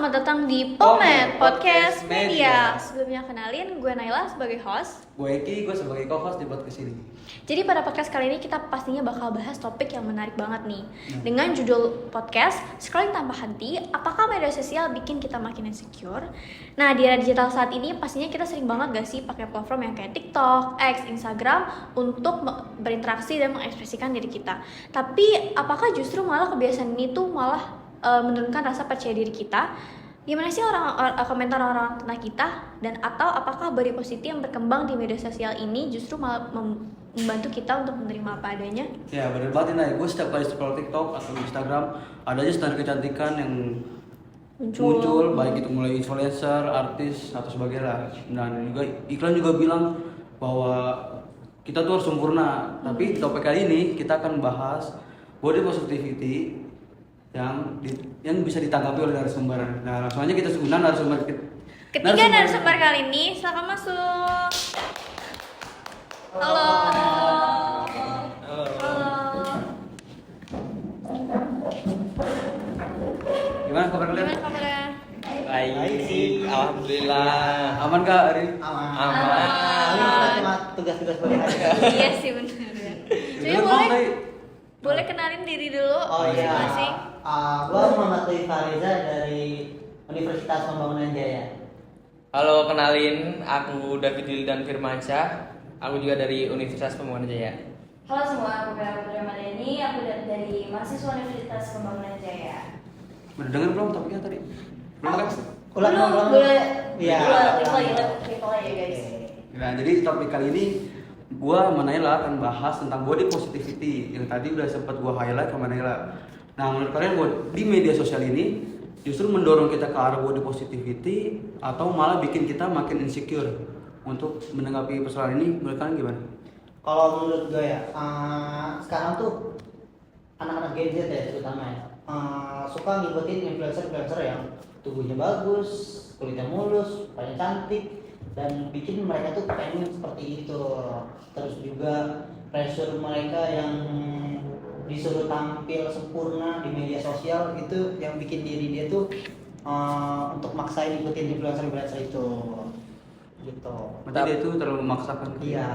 Selamat datang di Pomet Podcast Media. Sebelumnya kenalin, gue Naila sebagai host. Gue Eki, gue sebagai co-host di podcast ini. Jadi pada podcast kali ini kita pastinya bakal bahas topik yang menarik banget nih. Dengan judul podcast, Scrolling Tanpa Henti, apakah media sosial bikin kita makin insecure? Nah, di era digital saat ini pastinya kita sering banget gak sih pakai platform yang kayak TikTok, X, Instagram untuk berinteraksi dan mengekspresikan diri kita. Tapi apakah justru malah kebiasaan ini tuh malah menurunkan rasa percaya diri kita? Gimana sih komentar orang tentang kita? Dan atau apakah body positif yang berkembang di media sosial ini justru malah membantu kita untuk menerima apa adanya? Ya bener banget nih, gue setiap kali scroll TikTok atau Instagram ada aja standar kecantikan yang muncul, baik itu mulai influencer, artis atau sebagainya. Dan juga iklan juga bilang bahwa kita tuh harus sempurna. Tapi di topik kali ini kita akan bahas body positivity yang bisa ditanggapi oleh narasumber. Nah, langsung aja kita undang narasumber Ketiga narasumber kali ini, silakan masuk. Halo. Gimana kabar kalian? Gimana kabarnya? Baik sih, alhamdulillah. Aman kak hari? Aman. Cuma tugas-tugas balik aja. Iya sih benar. Jadi boleh kenalin diri dulu masing-masing. Gue Muhammad Dwi Fariza dari Universitas Pembangunan Jaya. Halo, kenalin, aku David Wildan Firmansyah. Aku juga dari Universitas Pembangunan Jaya. Halo semua, aku Bella Putri Madani, aku dari mahasiswa Universitas Pembangunan Jaya. Udah denger belum topiknya tadi? Belum kan? Ulang. Boleh. Iya. People ya guys. Nah, jadi topik kali ini gua sama Naila akan bahas tentang body positivity yang tadi udah sempat gua highlight sama Naila. Nah, menurut kalian di media sosial ini justru mendorong kita ke arah body positivity atau malah bikin kita makin insecure? Untuk menanggapi persoalan ini, menurut kalian gimana? Kalau menurut gue ya, sekarang tuh anak-anak Gen Z ya terutama ya, suka ngikutin influencer-influencer yang tubuhnya bagus, kulitnya mulus, paling cantik, dan bikin mereka tuh pengen seperti itu. Terus juga pressure mereka yang disuruh tampil sempurna di media sosial itu yang bikin diri dia tuh untuk maksain ikutin influencer-influencer itu gitu. Berarti dia itu terlalu memaksakan. Iya.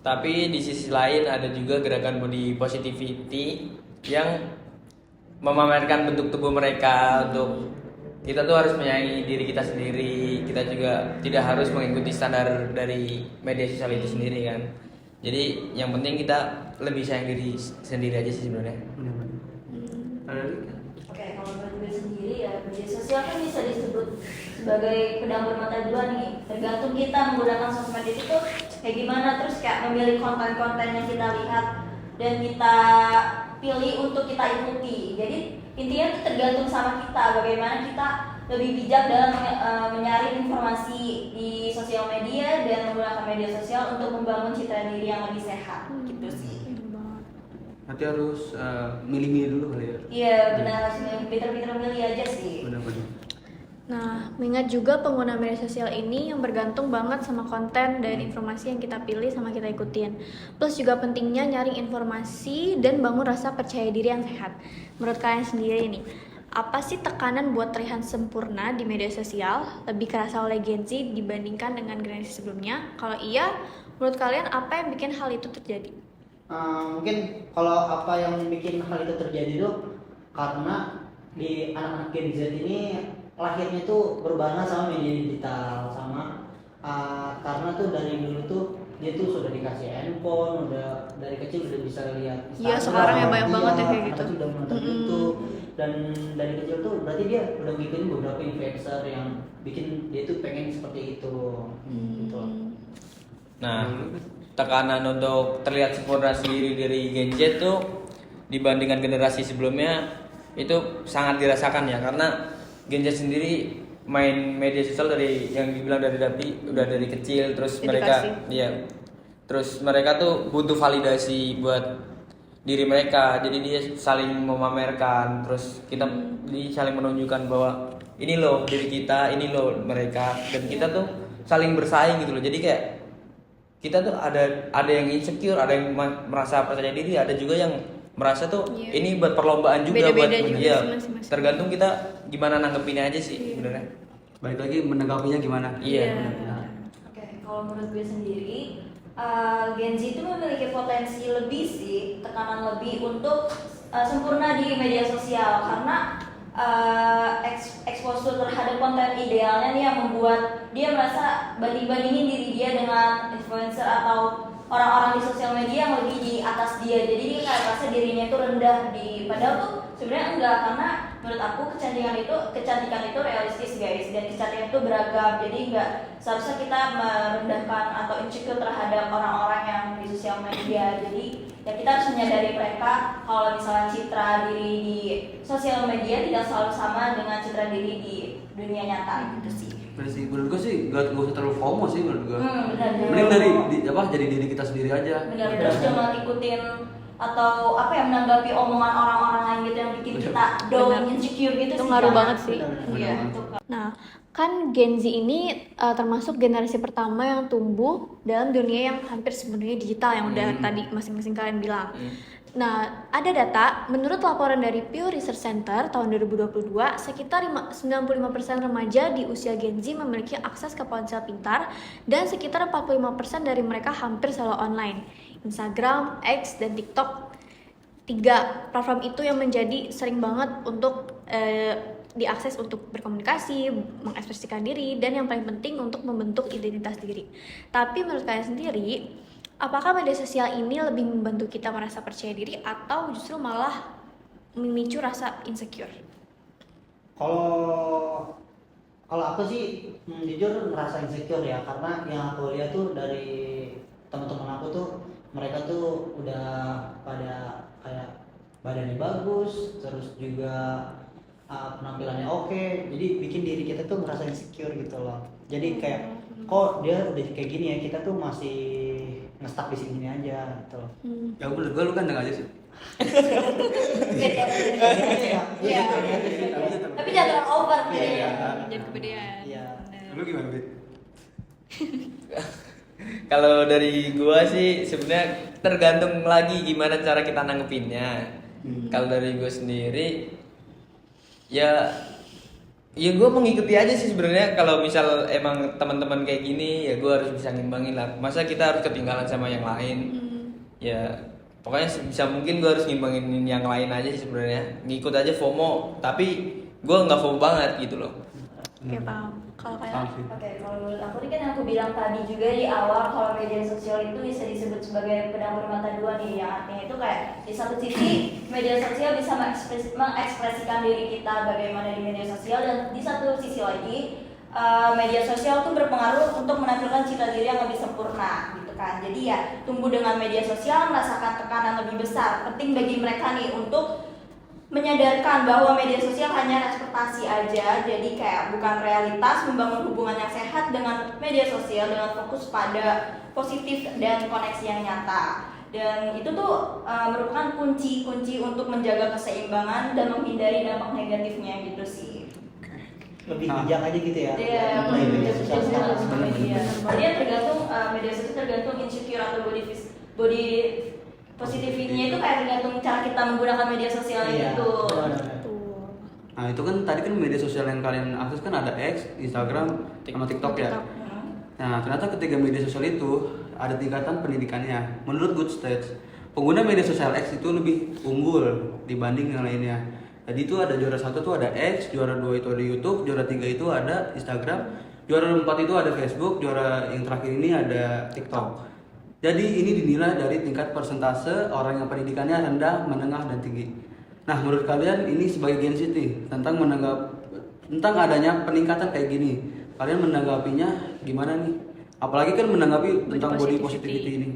Tapi di sisi lain ada juga gerakan body positivity yang memamerkan bentuk tubuh mereka untuk kita tuh harus menyayangi diri kita sendiri. Kita juga tidak harus mengikuti standar dari media sosial itu sendiri kan. Jadi yang penting kita lebih sayang diri sendiri aja sih sebenarnya. Oke, kalau menurut gue sendiri ya, media sosial kan bisa disebut sebagai pedang bermata dua nih. Tergantung kita menggunakan sosmed itu tuh kayak gimana, terus kayak memilih konten-konten yang kita lihat dan kita pilih untuk kita ikuti. Jadi intinya itu tergantung sama kita, bagaimana kita lebih bijak dalam menyaring informasi di sosial media dan menggunakan media sosial untuk membangun citra diri yang lebih sehat gitu sih. Nanti harus milih-milih dulu kali ya. Iya benar, pinter-pinter milih aja sih. Benar-benar. Nah, mengingat juga pengguna media sosial ini yang bergantung banget sama konten dan informasi yang kita pilih sama kita ikutin. Plus juga pentingnya nyaring informasi dan bangun rasa percaya diri yang sehat. Menurut kalian sendiri nih, apa sih tekanan buat terlihat sempurna di media sosial lebih kerasa oleh Gen Z dibandingkan dengan generasi sebelumnya? Kalau iya, menurut kalian apa yang bikin hal itu terjadi? Mungkin kalau apa yang bikin hal itu terjadi tuh karena di anak-anak Gen Z ini lahirnya tuh berbarengan sama media digital sama karena tuh dari dulu tuh dia tuh sudah dikasih handphone, udah dari kecil udah bisa lihat Instagram. Iya, sekarang ya banyak banget ya kayak gitu. Tuh udah nonton YouTube dan dari kecil tuh berarti dia udah ngikutin beberapa influencer yang bikin dia tuh pengen seperti itu. Gitu. Nah, tekanan untuk terlihat sempurna sendiri dari Gen Z tuh dibandingkan generasi sebelumnya itu sangat dirasakan ya, karena Gen Z sendiri main media sosial dari yang dibilang dari udah dari kecil, terus mereka tuh butuh validasi buat diri mereka, jadi dia saling memamerkan, terus kita saling menunjukkan bahwa ini loh diri kita, ini loh mereka, dan kita tuh saling bersaing gitu loh. Jadi kayak kita tuh ada yang insecure, ada yang merasa percaya diri, ada juga yang merasa tuh Iya. ini buat perlombaan juga Beda-beda buat juga iya, sih masing-masing. tergantung kita gimana nanggepinnya aja sih sebenarnya. Balik lagi menanggapinya gimana? Iya. Oke, kalau menurut gue sendiri, Gen Z itu memiliki potensi lebih sih, tekanan lebih untuk sempurna di media sosial karena exposure terhadap konten idealnya nih yang membuat dia merasa banding-bandingin diri dia dengan influencer atau orang-orang di sosial media yang lebih di atas dia, jadi dia kayak merasa dirinya itu rendah di padahal tuh sebenarnya enggak, karena menurut aku kecantikan itu realistis guys, dan kecantikan itu beragam, jadi enggak seharusnya kita merendahkan atau insecure terhadap orang-orang yang di sosial media. Jadi ya kita harus menyadari mereka kalau misalnya citra diri di sosial media tidak selalu sama dengan citra diri di dunia nyata gitu sih. Bener sih, menurut gue sih gak usah terlalu FOMO sih menurut gue. Benar. Mending dari jadi diri kita sendiri aja. Benar, terus jangan ikutin atau menanggapi omongan orang-orang lain gitu yang bikin kita down, Benar. insecure gitu Itu sih. ngaruh jangan. banget sih. Iya. Benar. Nah, kan Gen Z ini termasuk generasi pertama yang tumbuh dalam dunia yang hampir sepenuhnya digital yang udah tadi masing-masing kalian bilang. Nah, ada data, menurut laporan dari Pew Research Center tahun 2022, sekitar 95% remaja di usia Gen Z memiliki akses ke ponsel pintar dan sekitar 45% dari mereka hampir selalu online. Instagram, X, dan TikTok. 3 platform itu yang menjadi sering banget untuk diakses untuk berkomunikasi, mengekspresikan diri, dan yang paling penting untuk membentuk identitas diri. Tapi menurut kalian sendiri, apakah media sosial ini lebih membantu kita merasa percaya diri atau justru malah memicu rasa insecure? Kalau aku sih jujur ngerasa insecure ya, karena yang aku lihat tuh dari teman-teman aku tuh mereka tuh udah pada kayak badannya bagus, terus juga penampilannya oke, jadi bikin diri kita tuh ngerasa insecure gitu loh. Jadi kayak kok dia udah kayak gini ya, kita tuh masih ngestak di sini aja gitu loh. Ya menurut gue lu kan aja sih. Iya. Tapi jangan terlalu over gitu ya. Jadi kepedean. Iya. Lu gimana, Bit? Kalau dari gua sih sebenarnya tergantung lagi gimana cara kita nanggepinnya. Kalau dari gua sendiri ya gua mengikuti aja sih sebenarnya. Kalau misal emang teman-teman kayak gini ya gua harus bisa ngimbangin lah. Masa kita harus ketinggalan sama yang lain? Ya pokoknya bisa mungkin gua harus ngimbangin yang lain aja sih sebenarnya. Ngikut aja FOMO, tapi gua nggak FOMO banget gitu loh. Oke, paham. Kalau Paham kalian? sih. Oke, kalau menurut aku ini kan yang aku bilang tadi juga di awal, kalau media sosial itu bisa disebut sebagai pedang bermata dua nih, yang artinya itu kayak di satu sisi media sosial bisa mengekspresikan diri kita bagaimana di media sosial, dan di satu sisi lagi media sosial tuh berpengaruh untuk menampilkan citra diri yang lebih sempurna gitu kan. Jadi ya tumbuh dengan media sosial merasakan tekanan lebih besar. Penting bagi mereka nih untuk menyadarkan bahwa media sosial hanya ekspektasi aja, jadi kayak bukan realitas, membangun hubungan yang sehat dengan media sosial dengan fokus pada positif dan koneksi yang nyata. Dan itu tuh merupakan kunci untuk menjaga keseimbangan dan menghindari dampak negatifnya gitu sih. Lebih bijak aja gitu ya. Iya, Mulai media sosial sekarang. media. Dia tergantung media sosial tergantung insecure atau body positivity-nya itu kayak tergantung cara kita menggunakan media sosial Iya, itu. benar-benar. Nah itu kan tadi kan media sosial yang kalian akses kan ada X, Instagram, sama TikTok ya. Nah ternyata ketiga media sosial itu ada tingkatan pendidikannya. Menurut Good Stats, pengguna media sosial X itu lebih unggul dibanding yang lainnya. Jadi itu ada juara 1 tuh ada X, juara 2 itu ada YouTube, juara 3 itu ada Instagram, juara 4 itu ada Facebook, juara yang terakhir ini ada TikTok. Jadi ini dinilai dari tingkat persentase orang yang pendidikannya rendah, menengah, dan tinggi. Nah, menurut kalian ini sebagai Gen Z nih, tentang adanya peningkatan kayak gini, kalian menanggapinya gimana nih? Apalagi kan menanggapi tentang body positivity ini.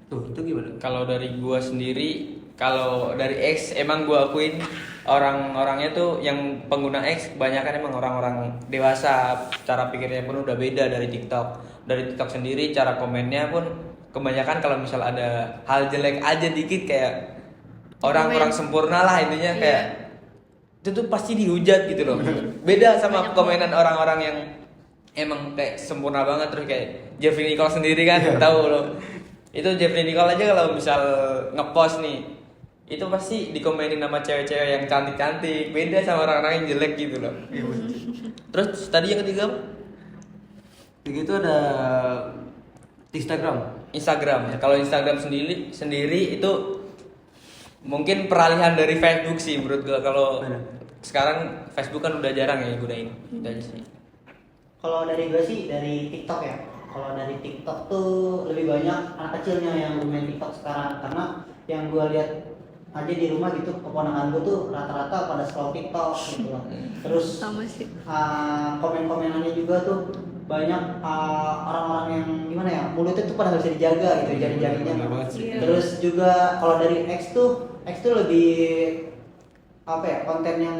Tuh, itu gimana? Kalau dari gua sendiri, kalau dari X emang gua akuin orang-orangnya tuh yang pengguna X kebanyakan emang orang-orang dewasa, cara pikirnya pun udah beda dari TikTok. Dari TikTok sendiri cara komennya pun kebanyakan kalau misal ada hal jelek aja dikit kayak orang-orang sempurna lah intinya kayak itu tuh pasti dihujat gitu loh. Beda sama komenan orang-orang yang emang kayak sempurna banget, terus kayak Jeffrey Nicole sendiri kan tahu loh. Itu Jeffrey Nicole aja kalau misal ngepost nih itu pasti dikomenin sama cewek-cewek yang cantik-cantik, beda sama orang-orang yang jelek gitu loh. Terus tadi yang ketiga apa? Begitu ada Instagram. Instagram. Kalau Instagram sendiri itu mungkin peralihan dari Facebook sih menurut gue. Kalau Benar. sekarang Facebook kan udah jarang ya gunain. Itu aja sih. Kalau dari gue sih dari TikTok ya. Kalau dari TikTok tuh lebih banyak anak kecilnya yang bermain TikTok sekarang, karena yang gue lihat aja di rumah gitu, keponakan gue tuh rata-rata pada scroll TikTok gitu loh. Terus Sama sih. komen-komenannya juga tuh banyak orang-orang yang gimana ya, mulutnya tuh pada nggak bisa dijaga gitu, jari-jarinya. Benar banget sih. Iya. Terus juga kalau dari X tuh lebih apa ya, konten yang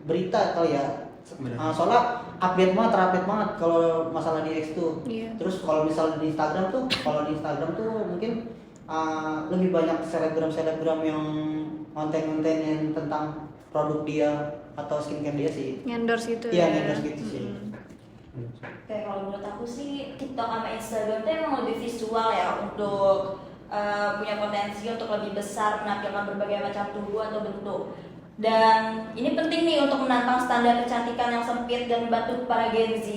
berita kali ya. Benar. Soalnya update banget, terupdate banget kalau masalah di X tuh. Iya. Terus kalau misalnya di Instagram tuh, mungkin lebih banyak selebgram yang konten-konten tentang produk dia atau skincare dia sih. Endorse gitu Iya, ya. endorse gitu sih. Kayak kalau menurut aku sih TikTok sama Instagram tuh emang lebih visual ya, untuk punya potensi untuk lebih besar menampilkan berbagai macam tubuh atau bentuk. Dan ini penting nih untuk menantang standar kecantikan yang sempit dan membantu para Gen Z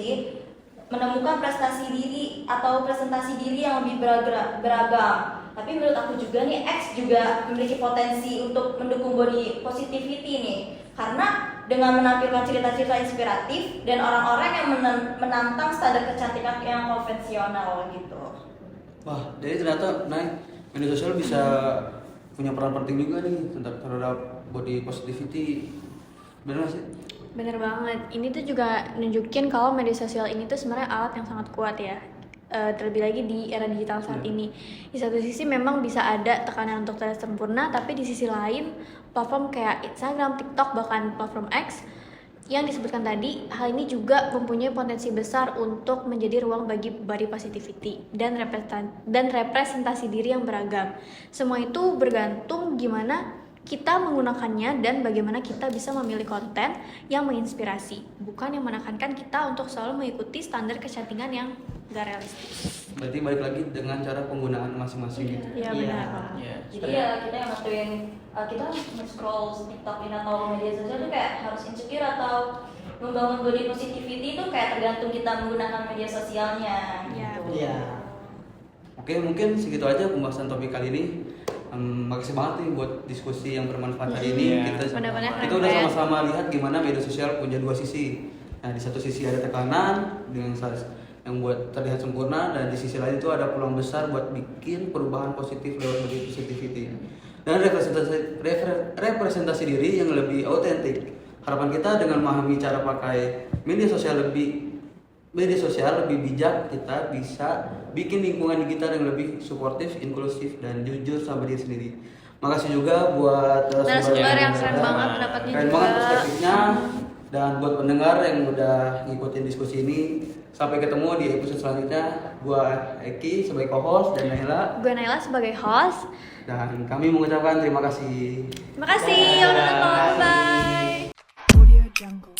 menemukan prestasi diri atau presentasi diri yang lebih beragam. Tapi menurut aku juga nih, X juga memiliki potensi untuk mendukung body positivity nih, karena dengan menampilkan cerita-cerita inspiratif dan orang-orang yang menantang standar kecantikan yang konvensional gitu. Wah, jadi ternyata media sosial bisa punya peran penting juga nih terhadap body positivity. Benar nggak sih? Bener banget. Ini tuh juga nunjukin kalau media sosial ini tuh sebenarnya alat yang sangat kuat ya. Terlebih lagi di era digital saat ini. Di satu sisi memang bisa ada tekanan untuk terlihat sempurna, tapi di sisi lain platform kayak Instagram, TikTok, bahkan platform X yang disebutkan tadi, hal ini juga mempunyai potensi besar untuk menjadi ruang bagi body positivity dan representasi diri yang beragam. Semua itu bergantung gimana kita menggunakannya dan bagaimana kita bisa memilih konten yang menginspirasi, bukan yang menekankan kita untuk selalu mengikuti standar kecantikan yang gak realistis. Berarti balik lagi dengan cara penggunaan masing-masing gitu. Iya Iya. benar. Iya. Jadi ya kita yang nentuin kita nge-scroll TikTok ini atau media sosial tuh kayak harus insecure atau membangun body positivity itu kayak tergantung kita menggunakan media sosialnya. Iya. Gitu. Iya. Oke, mungkin segitu aja pembahasan topik kali ini. Makasih banget nih buat diskusi yang bermanfaat hari ini. Iya. Benar-benar Kita udah keren. sama-sama lihat gimana media sosial punya dua sisi. Nah, di satu sisi ada tekanan yang buat terlihat sempurna, dan di sisi lain itu ada peluang besar buat bikin perubahan positif lewat body positivity dan representasi diri yang lebih autentik. Harapan kita dengan memahami cara pakai media sosial lebih bijak, kita bisa bikin lingkungan digital yang lebih suportif, inklusif, dan jujur sama diri sendiri. Makasih juga buat Narasumber yang keren ada. banget pendapatnya Keren juga. banget perspektifnya. Dan buat pendengar yang udah ngikutin diskusi ini, sampai ketemu di episode selanjutnya. Gua Eki sebagai co-host dan Naila, Gue Naila sebagai host. dan kami mengucapkan terima kasih. Terima kasih yang udah nonton. Bye. Audio Jungle.